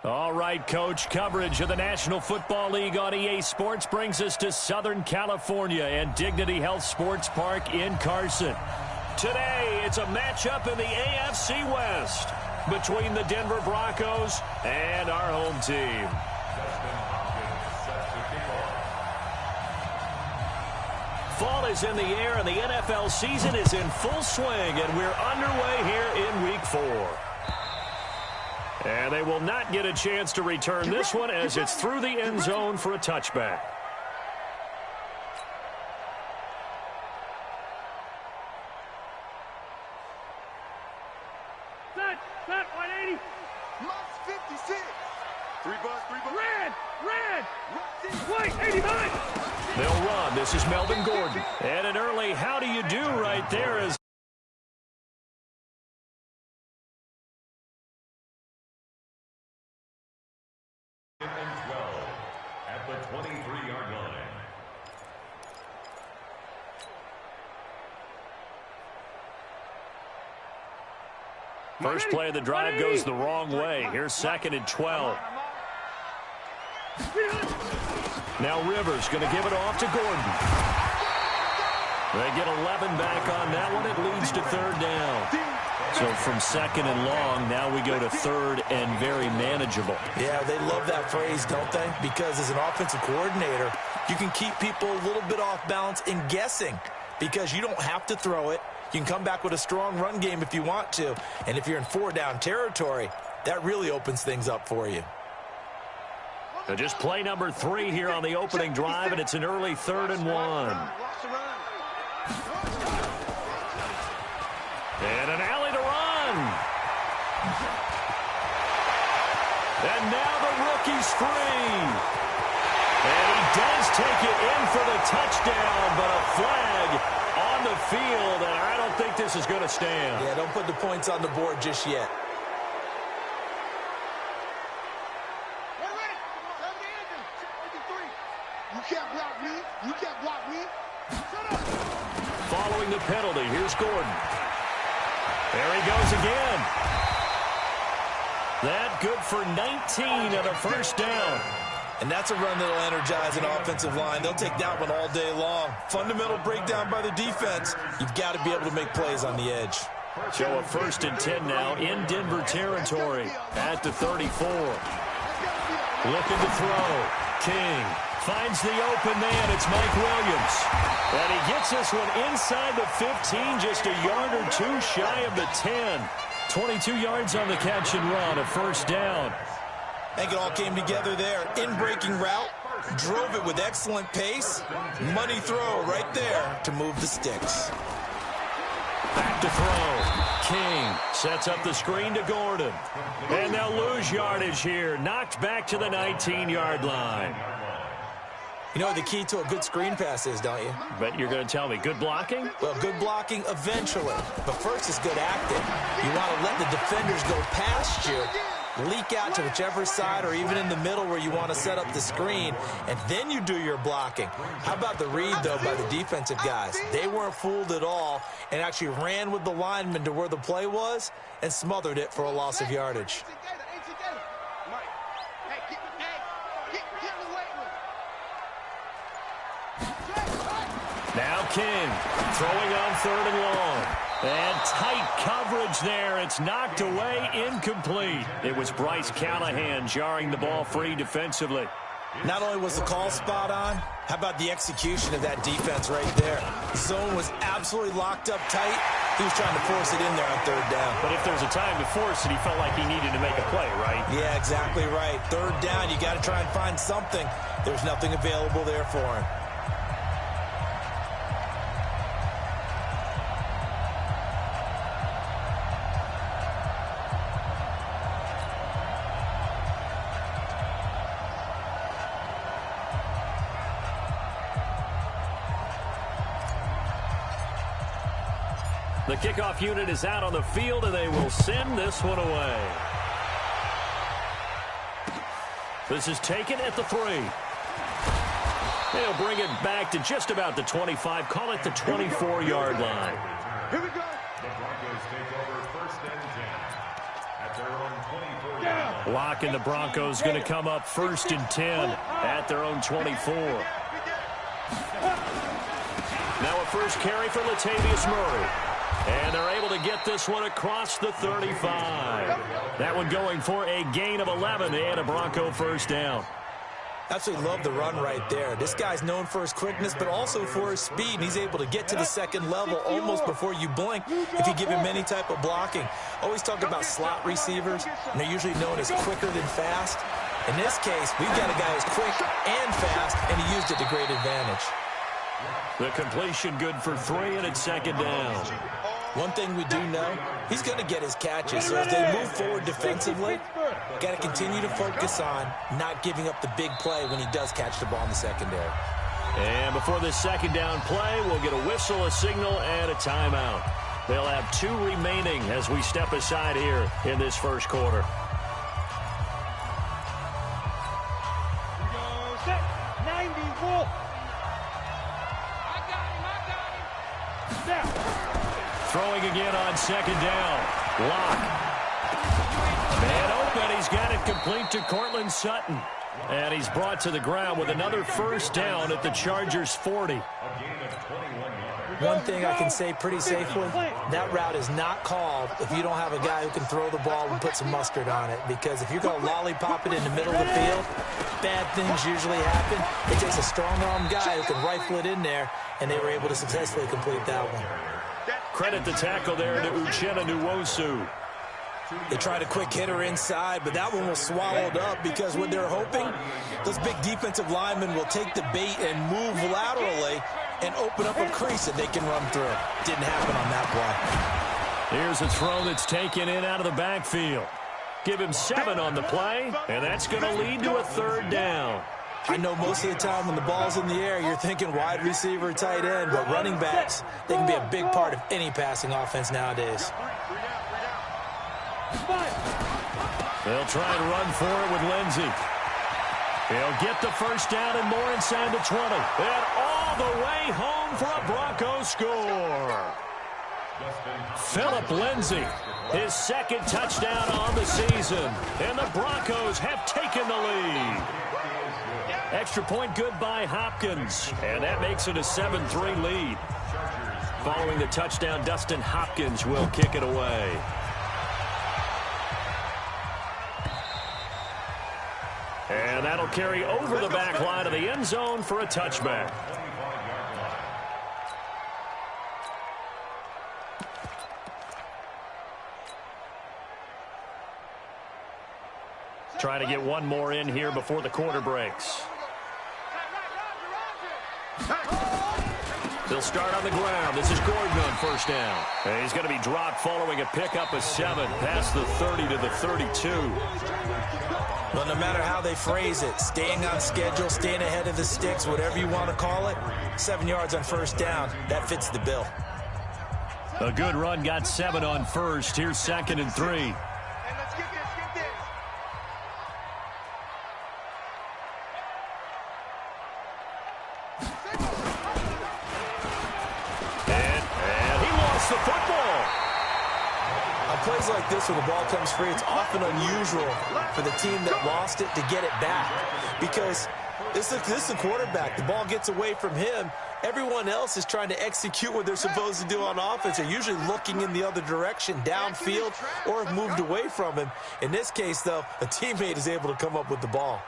All right, Coach, coverage of the National Football League on EA Sports brings us to Southern California and Dignity Health Sports Park in Carson. Today, it's a matchup in the AFC West between the Denver Broncos and our home team. Fall is in the air, and the NFL season is in full swing, and we're underway here in Week 4. And they will not get a chance to return this one as it's through the end zone for a touchback. Set, 180. Must 56. 3 bucks. Red. White, 89. They'll run. This is Melvin Gordon. And an early how do you do right there is at the 23-yard line. first play of the drive goes the wrong way. Here's 2nd and 12. Now Rivers going to give it off to Gordon. They get 11 back on that one. It leads to 3rd down. So from 2nd and long, now we go to 3rd and very manageable. Yeah, they love that phrase, don't they? Because as an offensive coordinator, you can keep people a little bit off balance in guessing because you don't have to throw it. You can come back with a strong run game if you want to. And if you're in 4-down territory, that really opens things up for you. So just play number 3 here on the opening drive, and it's an early 3rd and 1. And an alley to run. And now the rookie's free. And he does take it in for the touchdown, but a flag on the field, and I don't think this is going to stand. Yeah, don't put the points on the board just yet. You can't block me. Shut up. Following the penalty, here's Gordon. There he goes again. That good for 19 and a first down. And that's a run that'll energize an offensive line. They'll take that one all day long. Fundamental breakdown by the defense. You've got to be able to make plays on the edge. So a 1st and 10 now in Denver territory at the 34. Looking to throw. King finds the open man. It's Mike Williams. And he gets this one inside the 15, just a yard or 2 shy of the 10. 22 yards on the catch and run, a 1st down. I think it all came together there. In-breaking route, drove it with excellent pace. Money throw right there to move the sticks. Back to throw. King sets up the screen to Gordon. And they'll lose yardage here. Knocked back to the 19-yard line. You know what the key to a good screen pass is, don't you? But you're going to tell me, good blocking? Well, good blocking eventually. But first is good acting. You want to let the defenders go past you, leak out to whichever side or even in the middle where you want to set up the screen, and then you do your blocking. How about the read, though, by the defensive guys? They weren't fooled at all and actually ran with the lineman to where the play was and smothered it for a loss of yardage. Now King throwing on 3rd and long. And tight coverage there. It's knocked away, incomplete. It was Bryce Callahan jarring the ball free defensively. Not only was the call spot on, how about the execution of that defense right there? The zone was absolutely locked up tight. He was trying to force it in there on 3rd down. But if there's a time to force it, he felt like he needed to make a play, right? Yeah, exactly right. 3rd down, you got to try and find something. There's nothing available there for him. The kickoff unit is out on the field, and they will send this one away. This is taken at the 3. They'll bring it back to just about the 25. Call it the 24-yard line. Here we go. The Broncos take over 1st and 10 at their own 24-yard line. Lock and the Broncos going to come up 1st and 10 at their own 24. Now a first carry for Latavius Murray. And they're able to get this one across the 35. That one going for a gain of 11 and a Bronco first down. Absolutely love the run right there. This guy's known for his quickness, but also for his speed. And he's able to get to the second level almost before you blink if you give him any type of blocking. Always talk about slot receivers, and they're usually known as quicker than fast. In this case, we've got a guy who's quick and fast, and he used it to great advantage. The completion good for 3, and it's 2nd down. One thing we do know, he's going to get his catches. So as they move forward defensively, got to continue to focus on not giving up the big play when he does catch the ball in the secondary. And before this 2nd down play, we'll get a whistle, a signal, and a timeout. They'll have 2 remaining as we step aside here in this first quarter. Set. 90, Wolf. Down. Throwing again on 2nd down. Lock. Man open. He's got it complete to Cortland Sutton. And he's brought to the ground with another first down at the Chargers' 40. One thing I can say pretty safely, that route is not called if you don't have a guy who can throw the ball and put some mustard on it. Because if you're going to lollipop it in the middle of the field, bad things usually happen. It takes a strong-arm guy who can rifle it in there, and they were able to successfully complete that one. Credit the tackle there to Uchenna Nwosu. They tried a quick hitter inside, but that one was swallowed up because what they're hoping, those big defensive linemen will take the bait and move laterally and open up a crease that they can run through. Didn't happen on that play. Here's a throw that's taken in out of the backfield. Give him 7 on the play, and that's going to lead to a 3rd down. I know most of the time when the ball's in the air, you're thinking wide receiver, tight end, but running backs, they can be a big part of any passing offense nowadays. They'll try and run for it with Lindsey. He'll get the first down and more inside the 20. And all the way home for a Broncos score. Phillip Lindsay, his 2nd touchdown on the season. And the Broncos have taken the lead. Extra point good by Hopkins. And that makes it a 7-3 lead. Following the touchdown, Dustin Hopkins will kick it away. And that'll carry over the back line of the end zone for a touchback. Trying to get one more in here before the quarter breaks. They'll start on the ground. This is Gordon on first down. And he's going to be dropped following a pickup of 7 past the 30 to the 32. Well, no matter how they phrase it, staying on schedule, staying ahead of the sticks, whatever you want to call it, 7 yards on first down, that fits the bill. A good run, got 7 on first. Here's 2nd and 3. And he lost the football. On plays like this where the ball comes free, it's often unusual for the team that lost it to get it back. Because this is the quarterback. The ball gets away from him. Everyone else is trying to execute what they're supposed to do on offense. They're usually looking in the other direction, downfield, or have moved away from him. In this case, though, a teammate is able to come up with the ball.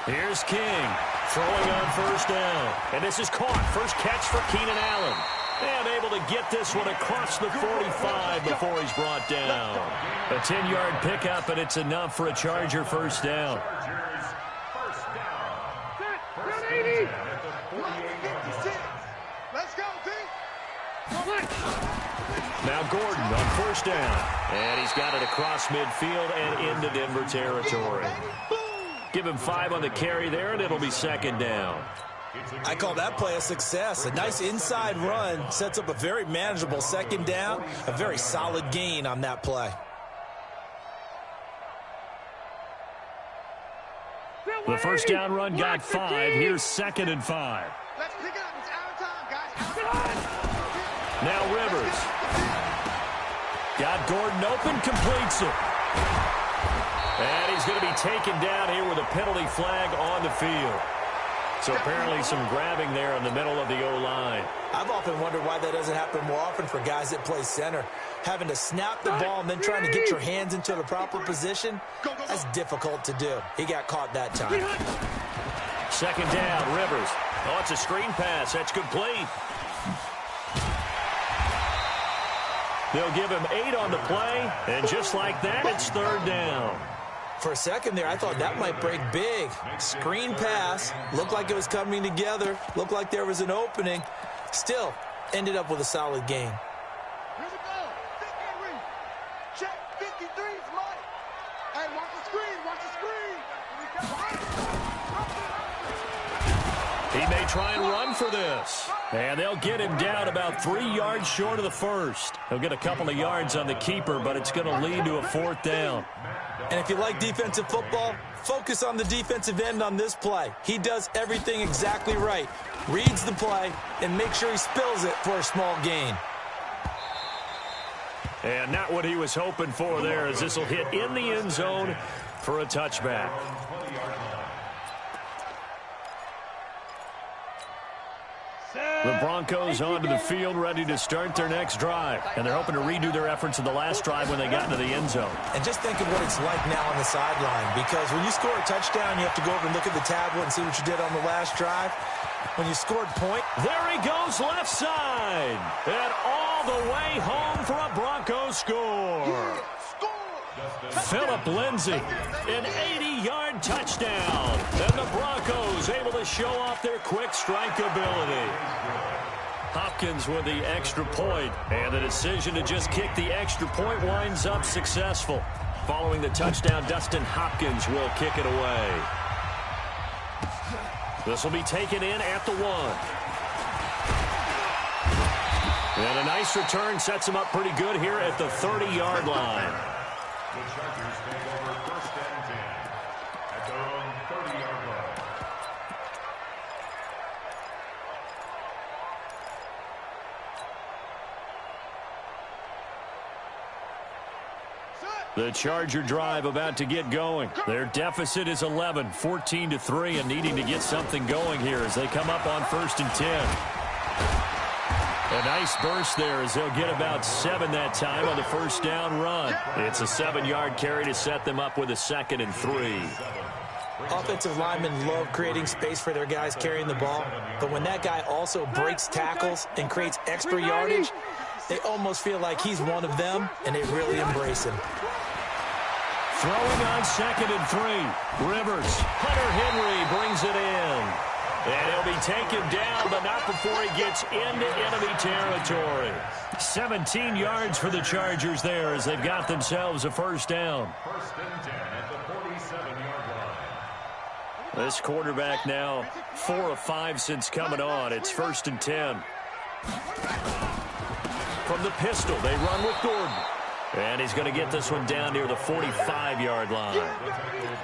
Here's King throwing on first down. And this is caught. First catch for Keenan Allen. And able to get this one across the 45 before he's brought down. A 10-yard pickup, and it's enough for a Charger first down. Let's go, P. Now Gordon on first down. And he's got it across midfield and into Denver territory. Give him 5 on the carry there, and it'll be 2nd down. I call that play a success. A nice inside run sets up a very manageable 2nd down. A very solid gain on that play. The first down run got 5. Here's 2nd and 5. Let's pick it up. It's our time, guys. Now Rivers. Got Gordon open, completes it. And he's going to be taken down here with a penalty flag on the field. So apparently some grabbing there in the middle of the O-line. I've often wondered why that doesn't happen more often for guys that play center. Having to snap the ball and then trying to get your hands into the proper position, that's difficult to do. He got caught that time. Second down, Rivers. Oh, it's a screen pass. That's complete. They'll give him 8 on the play, and just like that, it's third down. For a second there, I thought that might break big. Screen pass. Looked like it was coming together. Looked like there was an opening. Still, ended up with a solid gain. Here we go. Thick and read. Check 53's Mike. Hey, watch the screen. Watch the screen. He may try and run for this. And they'll get him down about 3 yards short of the first. He'll get a couple of yards on the keeper, but it's going to lead to a fourth down. And if you like defensive football, focus on the defensive end on this play. He does everything exactly right. Reads the play and makes sure he spills it for a small gain. And not what he was hoping for there, as this will hit in the end zone for a touchback. The Broncos onto the field, ready to start their next drive. And they're hoping to redo their efforts in the last drive when they got into the end zone. And just think of what it's like now on the sideline, because when you score a touchdown, you have to go over and look at the tablet and see what you did on the last drive. When you scored point. There he goes, left side. And all the way home for a Broncos score. Phillip Lindsay, an 80-yard touchdown. And the Broncos able to show off their quick strike ability. Hopkins with the extra point, and the decision to just kick the extra point winds up successful. Following the touchdown, Dustin Hopkins will kick it away. This will be taken in at the 1. And a nice return sets him up pretty good here at the 30-yard line. The Chargers take over first and 10 at their own 30-yard line. The Charger drive about to get going. Their deficit is 11, 14-3, and needing to get something going here as they come up on first and 10. A nice burst there as they'll get about 7 that time on the first down run. It's a 7-yard carry to set them up with a 2nd and 3. Offensive linemen love creating space for their guys carrying the ball, but when that guy also breaks tackles and creates extra yardage, they almost feel like he's one of them, and they really embrace him. Throwing on 2nd and 3. Rivers. Hunter Henry brings it in. And he'll be taken down, but not before he gets into enemy territory. 17 yards for the Chargers there as they've got themselves a first down. First and 10 at the 47-yard line. This quarterback now 4 of 5 since coming on. It's first and 10. From the pistol, they run with Gordon. And he's going to get this one down near the 45-yard line.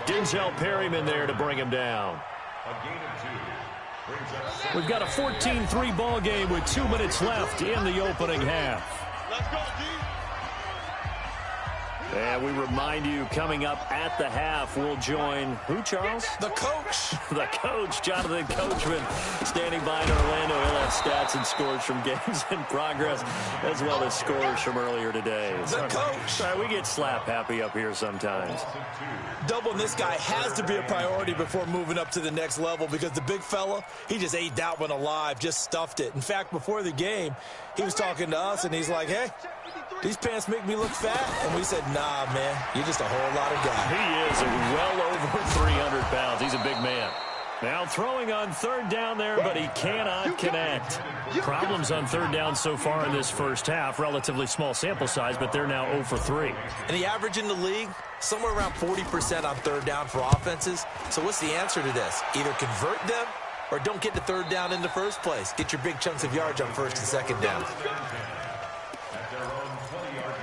Denzel Perryman there to bring him down. A gain of 2. We've got a 14-3 ball game with 2 minutes left in the opening half. Let's go, D. And we remind you, coming up at the half, we'll join who, Charles? The coach. The coach, Jonathan Coachman, standing by in Orlando. He'll have stats and scores from games in progress, as well as scores from earlier today. The coach. Sorry, we get slap happy up here sometimes. Doubling this guy has to be a priority before moving up to the next level, because the big fella, he just ate that one alive, just stuffed it. In fact, before the game, he was talking to us, and he's like, hey, these pants make me look fat. And we said, nah, man, you're just a whole lot of guy. He is well over 300 pounds. He's a big man. Now throwing on third down there, but he cannot connect. Problems on third down so far in this first half. Relatively small sample size, but they're now 0 for 3. And the average in the league, somewhere around 40% on third down for offenses. So what's the answer to this? Either convert them or don't get to third down in the first place. Get your big chunks of yards on first and second down. At their own 20-yard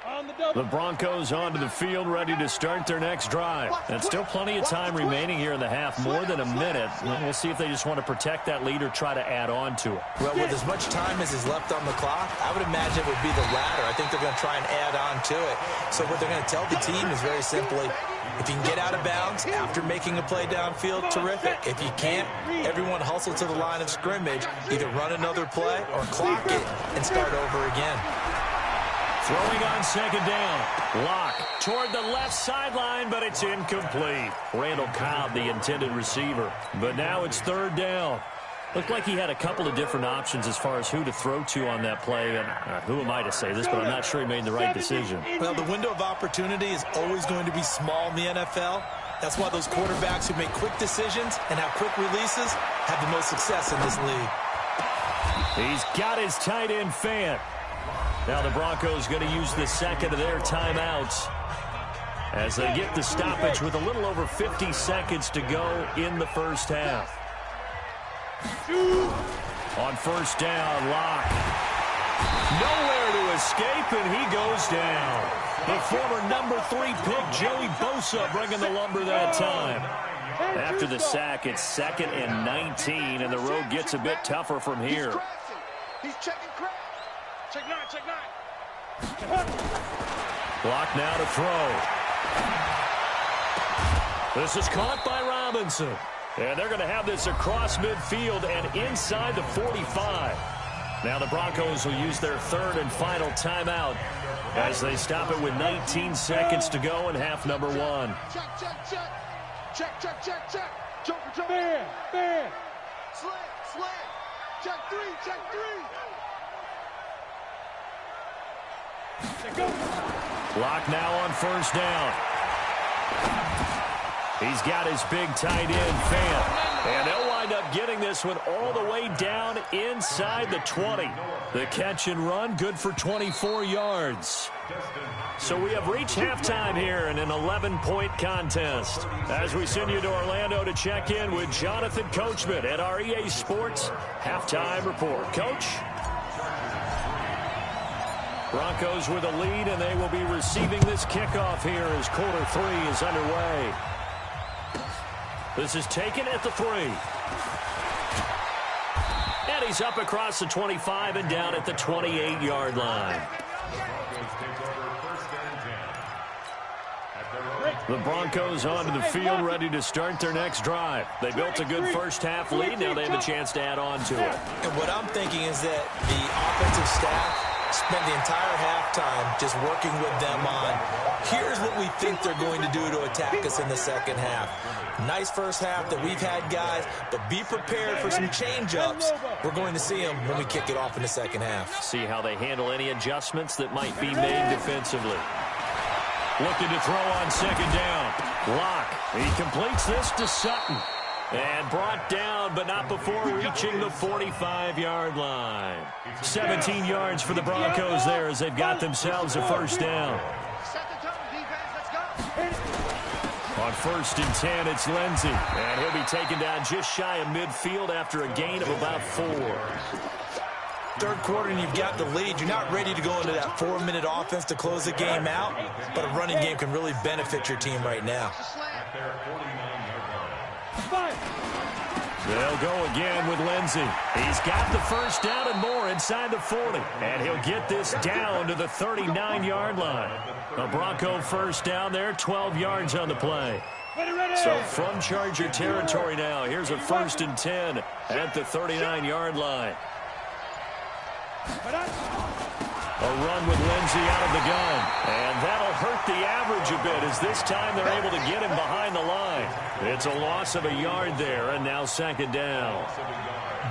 line. On the The Broncos onto the field, ready to start their next drive. And still plenty of time remaining here in the half, more than a minute. We'll see if they just want to protect that lead or try to add on to it. Well, with as much time as is left on the clock, I would imagine it would be the latter. I think they're going to try and add on to it. So what they're going to tell the team is very simply, if you can get out of bounds after making a play downfield, terrific. If you can't, everyone hustle to the line of scrimmage, either run another play or clock it and start over again. Throwing on second down. Lock toward the left sideline, but it's incomplete. Randall Cobb, the intended receiver. But now it's third down. Looked like he had a couple of different options as far as who to throw to on that play. And who am I to say this, but I'm not sure he made the right decision. Well, the window of opportunity is always going to be small in the NFL. That's why those quarterbacks who make quick decisions and have quick releases have the most success in this league. He's got his tight end fan. Now the Broncos going to use the second of their timeouts as they get the stoppage with a little over 50 seconds to go in the first half. On first down, Lock. Nowhere to escape, and he goes down. The former number 3 pick, Joey Bosa, bringing the lumber that time. After the sack, it's 2nd and 19, and the road gets a bit tougher from here. He's checking cracks. Check 9, check 9. Block now to throw. This is caught by Robinson. And they're going to have this across midfield and inside the 45. Now the Broncos will use their third and final timeout as they stop it with 19 seconds to go in half number 1. Check, check, check. Check, check, check, check. Joker, Joker. Man. Slam, slam. Check 3, check 3. Lock now on first down. He's got his big tight end, Fan. And they'll wind up getting this one all the way down inside the 20. The catch and run, good for 24 yards. So we have reached halftime here in an 11-point contest. As we send you to Orlando to check in with Jonathan Coachman at our EA Sports Halftime Report. Coach? Broncos with a lead, and they will be receiving this kickoff here as quarter 3 is underway. This is taken at the 3. And he's up across the 25 and down at the 28-yard line. The Broncos onto the field, ready to start their next drive. They built a good first half lead. Now they have a chance to add on to it. And what I'm thinking is that the offensive staff spent the entire halftime just working with them on, here's what we think they're going to do to attack us in the second half. Nice first half that we've had, guys, but be prepared for some change-ups. We're going to see them when we kick it off in the second half. See how they handle any adjustments that might be made defensively. Looking to throw on second down. Lock. He completes this to Sutton. And brought down, but not before reaching the 45-yard line. 17 yards for the Broncos there as they've got themselves a first down. On first and 10, it's Lindsey. And he'll be taken down just shy of midfield after a gain of about 4. Third quarter and you've got the lead. You're not ready to go into that 4-minute offense to close the game out, but a running game can really benefit your team right now. They'll go again with Lindsey. He's got the first down and more inside the 40. And he'll get this down to the 39-yard line. A Bronco first down there, 12 yards on the play. So from Charger territory now, here's a first and 10 at the 39-yard line. A run with Lindsey out of the gun. And that'll hurt the average a bit as this time they're able to get him behind the line. It's a loss of a yard there, and now second down.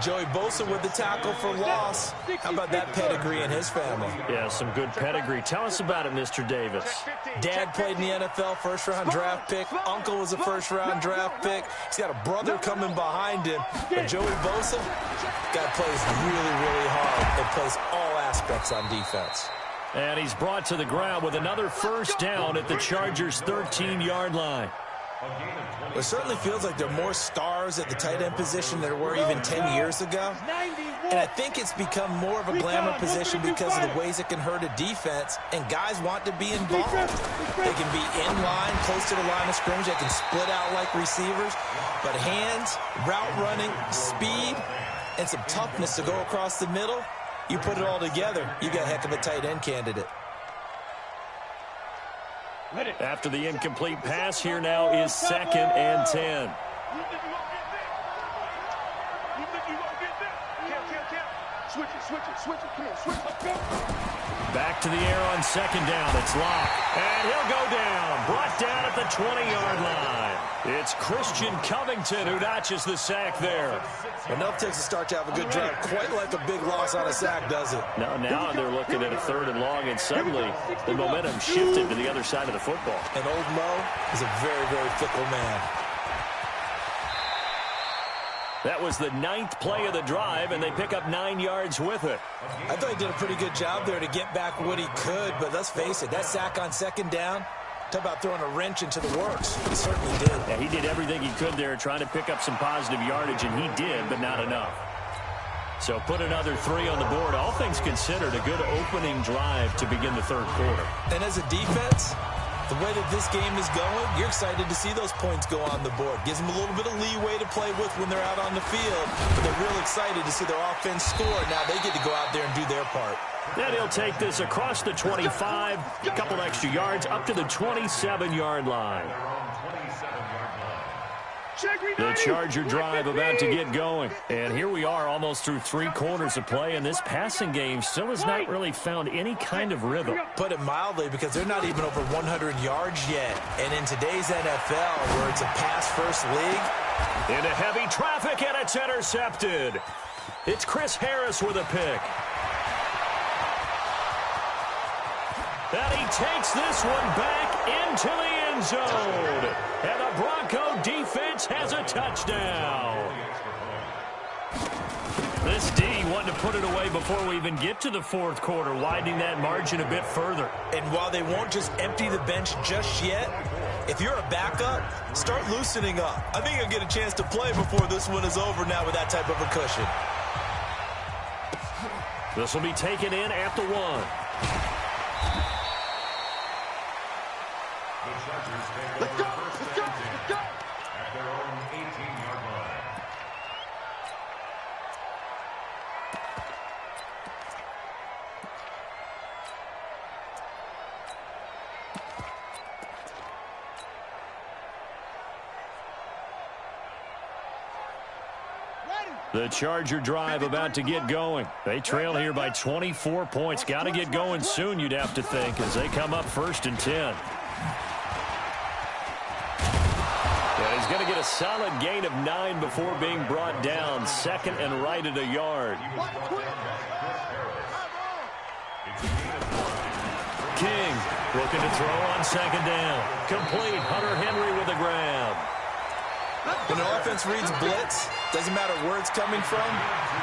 Joey Bosa with the tackle for loss. How about that pedigree in his family? Yeah, some good pedigree. Tell us about it, Mr. Davis. Dad played in the NFL, first-round draft pick. Uncle was a first-round draft pick. He's got a brother coming behind him. But Joey Bosa, guy plays really, really hard and plays all aspects on defense. And he's brought to the ground with another first down at the Chargers' 13-yard line. It certainly feels like there are more stars at the tight end position than there were even 10 years ago. And I think it's become more of a glamour position because of the ways it can hurt a defense, and guys want to be involved. They can be in line, close to the line of scrimmage. They can split out like receivers. But hands, route running, speed, and some toughness to go across the middle, you put it all together, you got a heck of a tight end candidate. After the incomplete pass, here now is 2nd and 10. Switch it. Come on, switch it. Back to the air on 2nd down. It's Locke. And he'll go down. Brought down at the 20-yard line. It's Christian Covington who notches the sack there. Enough takes a start to have a good drive. Quite like a big loss on a sack, does it? Now they're looking at a 3rd and long, and suddenly the momentum shifted to the other side of the football. And Old Mo is a very, very fickle man. That was the 9th play of the drive, and they pick up 9 yards with it. I thought he did a pretty good job there to get back what he could, but let's face it, that sack on 2nd down, talk about throwing a wrench into the works. He certainly did. Yeah, he did everything he could there trying to pick up some positive yardage, and he did, but not enough. So put another 3 on the board. All things considered, a good opening drive to begin the 3rd quarter. And as a defense, the way that this game is going, you're excited to see those points go on the board. Gives them a little bit of leeway to play with when they're out on the field, but they're real excited to see their offense score. Now they get to go out there and do their part. Then he'll take this across the 25, a couple extra yards, up to the 27-yard line. The Charger drive about to get going. And here we are almost through 3 quarters of play, and this passing game still has not really found any kind of rhythm. Put it mildly, because they're not even over 100 yards yet. And in today's NFL, where it's a pass-first league. Into heavy traffic, and it's intercepted. It's Chris Harris with a pick. And he takes this one back into the end zone. And the Bronco defense has a touchdown. This D wanting to put it away before we even get to the 4th quarter, widening that margin a bit further. And while they won't just empty the bench just yet, if you're a backup, start loosening up. I think you'll get a chance to play before this one is over now with that type of a cushion. This will be taken in at the 1. Let's go. At their own 18-yard line. The Charger drive about to get going. They trail here by 24 points. Got to get going soon, you'd have to think, as they come up 1st and 10. And he's going to get a solid gain of 9 before being brought down. 2nd and right at a yard. King looking to throw on 2nd down. Complete. Hunter Henry with a grab. When an offense reads blitz, doesn't matter where it's coming from,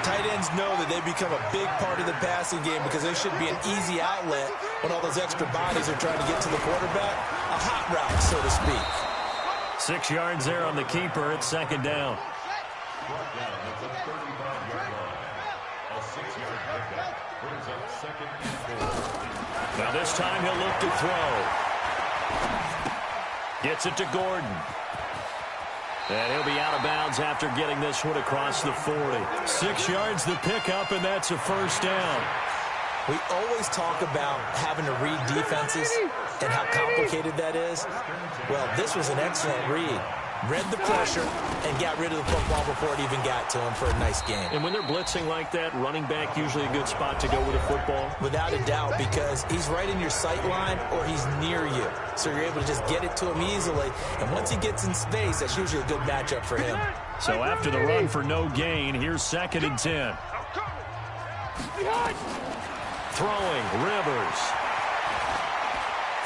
tight ends know that they become a big part of the passing game because they should be an easy outlet when all those extra bodies are trying to get to the quarterback. A hot route, so to speak. 6 yards there on the keeper at 2nd down. Brought down at the 35-yard line. A 6-yard pickup brings up 2nd and 4. Now this time he'll look to throw. Gets it to Gordon. And he'll be out of bounds after getting this one across the 40. 6 yards the pickup, and that's a 1st down. We always talk about having to read defenses and how complicated that is. Well, this was an excellent read. Read the pressure and got rid of the football before it even got to him for a nice game. And when they're blitzing like that, running back usually a good spot to go with a football? Without a doubt, because he's right in your sight line or he's near you. So you're able to just get it to him easily. And once he gets in space, that's usually a good matchup for him. So after the run for no gain, here's 2nd and 10. Throwing, Rivers.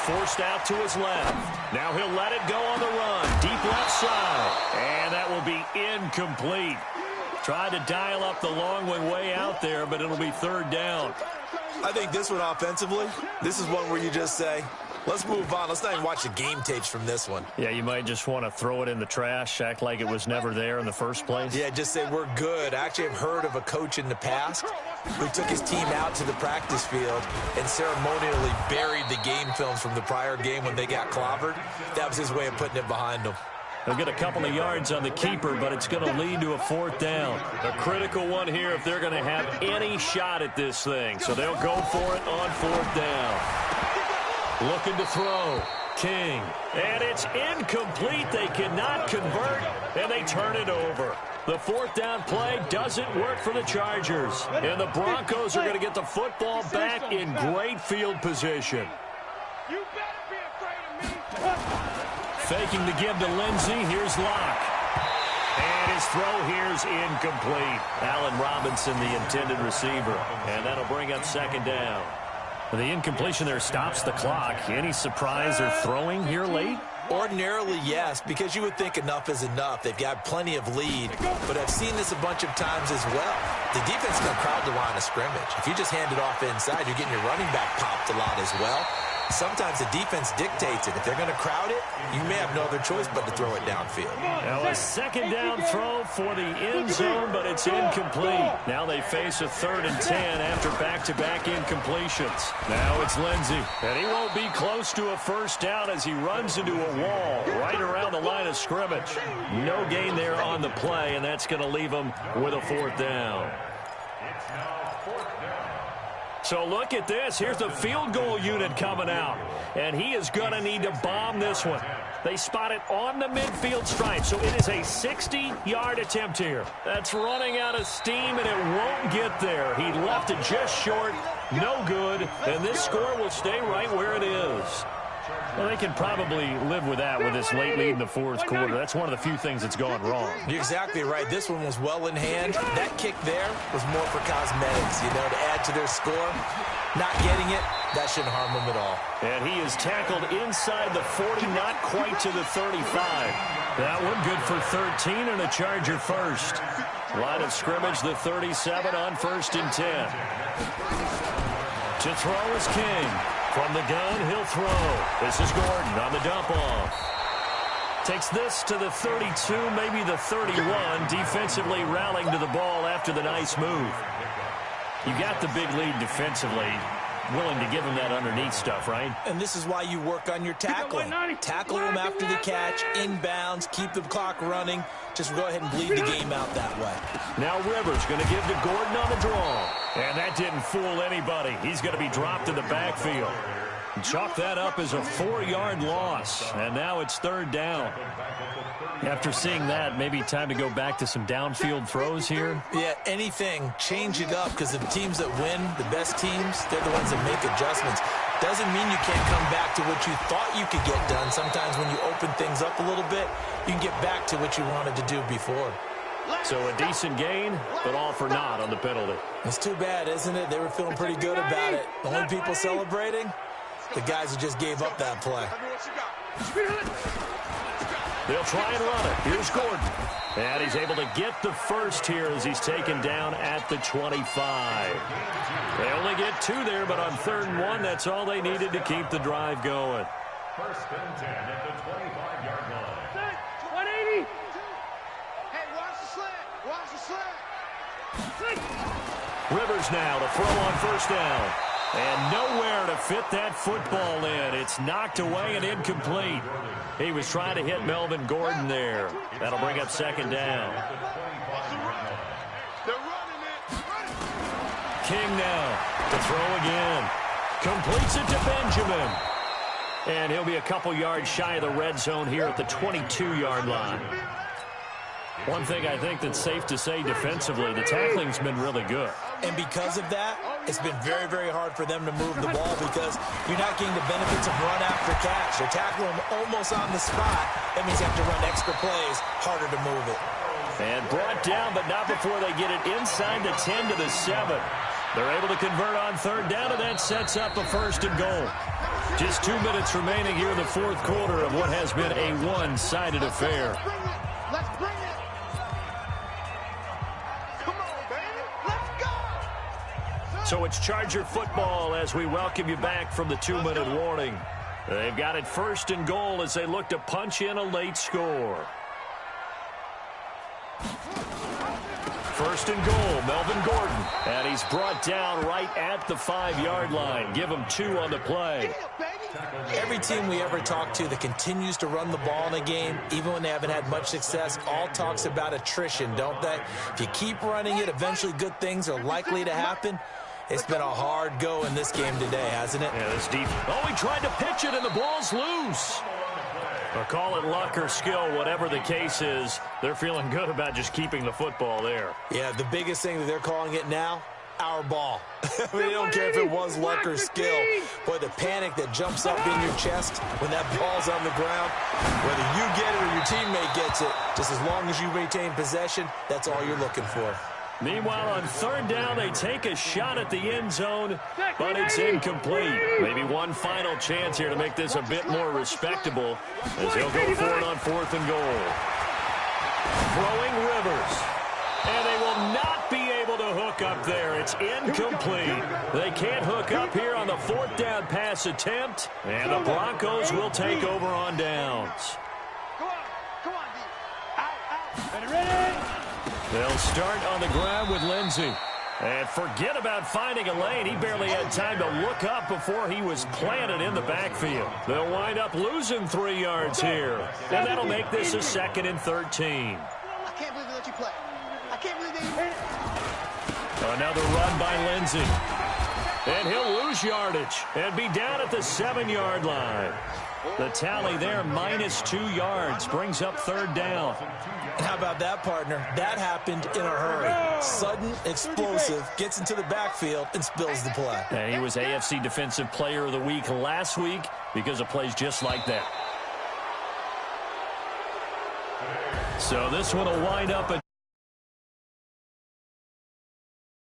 Forced out to his left. Now he'll let it go on the run. Deep left side. And that will be incomplete. Tried to dial up the long one way out there, but it'll be 3rd down. I think this one offensively, this is one where you just say, Let's move on. Let's not even watch the game tapes from this one. Yeah, you might just want to throw it in the trash, act like it was never there in the first place. Yeah, just say we're good. I actually have heard of a coach in the past who took his team out to the practice field and ceremonially buried the game films from the prior game when they got clobbered. That was his way of putting it behind them. They'll get a couple of yards on the keeper, but it's going to lead to a fourth down. A critical one here if they're going to have any shot at this thing. So they'll go for it on fourth down. Looking to throw. King. And it's incomplete. They cannot convert, and they turn it over. The fourth down play doesn't work for the Chargers. And the Broncos are going to get the football back in great field position. You better be afraid of me. Faking the give to Lindsey. Here's Locke. And his throw here's incomplete. Allen Robinson, the intended receiver. And that'll bring up second down. The incompletion there stops the clock. Any surprise they're throwing here late? Ordinarily, yes, because you would think enough is enough. They've got plenty of lead, but I've seen this a bunch of times as well. The defense is going to crowd the line of scrimmage. If you just hand it off inside, you're getting your running back popped a lot as well. Sometimes the defense dictates it. If they're going to crowd it, you may have no other choice but to throw it downfield. Now a second down throw for the end zone, but it's incomplete. Now they face a 3rd and 10 after back-to-back incompletions. Now it's Lindsey, and he won't be close to a first down as he runs into a wall right around the line of scrimmage. No gain there on the play, and that's going to leave him with a fourth down. So look at this. Here's the field goal unit coming out. And he is going to need to bomb this one. They spot it on the midfield stripe. So it is a 60-yard attempt here. That's running out of steam, and it won't get there. He left it just short. No good. And this score will stay right where it is. Well, they can probably live with that with this late lead in the fourth quarter. That's one of the few things that's gone wrong. You're exactly right. This one was well in hand. That kick there was more for cosmetics, you know, to add to their score. Not getting it, that shouldn't harm them at all. And he is tackled inside the 40, not quite to the 35. That one good for 13 and a Charger first. Line of scrimmage, the 37 on 1st and 10. To throw is King. From the gun, he'll throw. This is Gordon on the dump off. Takes this to the 32, maybe the 31. Defensively rallying to the ball after the nice move. You got the big lead defensively. Willing to give him that underneath stuff, right? And this is why you work on your tackling. Tackle him after the catch, inbounds, keep the clock running. Just go ahead and bleed the game out that way. Now Rivers going to give to Gordon on the draw. And that didn't fool anybody. He's going to be dropped in the backfield. Chalk that up as a 4-yard loss. And now it's 3rd down. After seeing that, maybe time to go back to some downfield throws here. Yeah, anything. Change it up, because the teams that win, the best teams, they're the ones that make adjustments. Doesn't mean you can't come back to what you thought you could get done. Sometimes when you open things up a little bit, you can get back to what you wanted to do before. So a decent gain, but all for naught on the penalty. It's too bad, isn't it? They were feeling pretty good about it. The only people celebrating, the guys who just gave up that play. They'll try and run it. Here's Gordon. And he's able to get the first here as he's taken down at the 25. They only get 2 there, but on 3rd and 1, that's all they needed to keep the drive going. 1st and 10 at the 25-yard line. 180. Hey, watch the slant. Watch the slant. Rivers now to throw on 1st down. And nowhere to fit that football in. It's knocked away and incomplete. He was trying to hit Melvin Gordon there. That'll bring up 2nd down. King now to throw again. Completes it to Benjamin. And he'll be a couple yards shy of the red zone here at the 22-yard line. One thing I think that's safe to say defensively, the tackling's been really good. And because of that, it's been very, very hard for them to move the ball because you're not getting the benefits of run after catch. They're tackling them almost on the spot. That means you have to run extra plays, harder to move it. And brought down, but not before they get it inside the 10 to the 7. They're able to convert on 3rd down, and that sets up a 1st and goal. Just 2 minutes remaining here in the 4th quarter of what has been a one-sided affair. Let's bring it. So it's Charger football as we welcome you back from the 2-minute warning. They've got it 1st and goal as they look to punch in a late score. 1st and goal, Melvin Gordon. And he's brought down right at the 5-yard line. Give him 2 on the play. Every team we ever talk to that continues to run the ball in a game, even when they haven't had much success, all talks about attrition, don't they? If you keep running it, eventually good things are likely to happen. It's been a hard go in this game today, hasn't it? Yeah, this deep. Oh, he tried to pitch it, and the ball's loose. Or call it luck or skill, whatever the case is, they're feeling good about just keeping the football there. Yeah, the biggest thing that they're calling it now, our ball. I mean, they don't care if it was luck or skill. Boy, the panic that jumps up in your chest when that ball's on the ground, whether you get it or your teammate gets it, just as long as you maintain possession, that's all you're looking for. Meanwhile, on 3rd down, they take a shot at the end zone, but it's incomplete. Maybe one final chance here to make this a bit more respectable as he'll go for it on 4th and goal. Throwing Rivers. And they will not be able to hook up there. It's incomplete. They can't hook up here on the 4th down pass attempt, and the Broncos will take over on downs. Come on, D. Out. Ready? They'll start on the ground with Lindsey. And forget about finding a lane. He barely had time to look up before he was planted in the backfield. They'll wind up losing 3 yards here. And that'll make this a 2nd and 13. I can't believe they let you play. I can't believe they... Another run by Lindsey. And he'll lose yardage and be down at the 7-yard line. The tally there, -2 yards, brings up 3rd down. How about that, partner? That happened in a hurry. Sudden, explosive, gets into the backfield, and spills the play. And he was AFC Defensive Player of the Week last week because of plays just like that. So this one will wind up at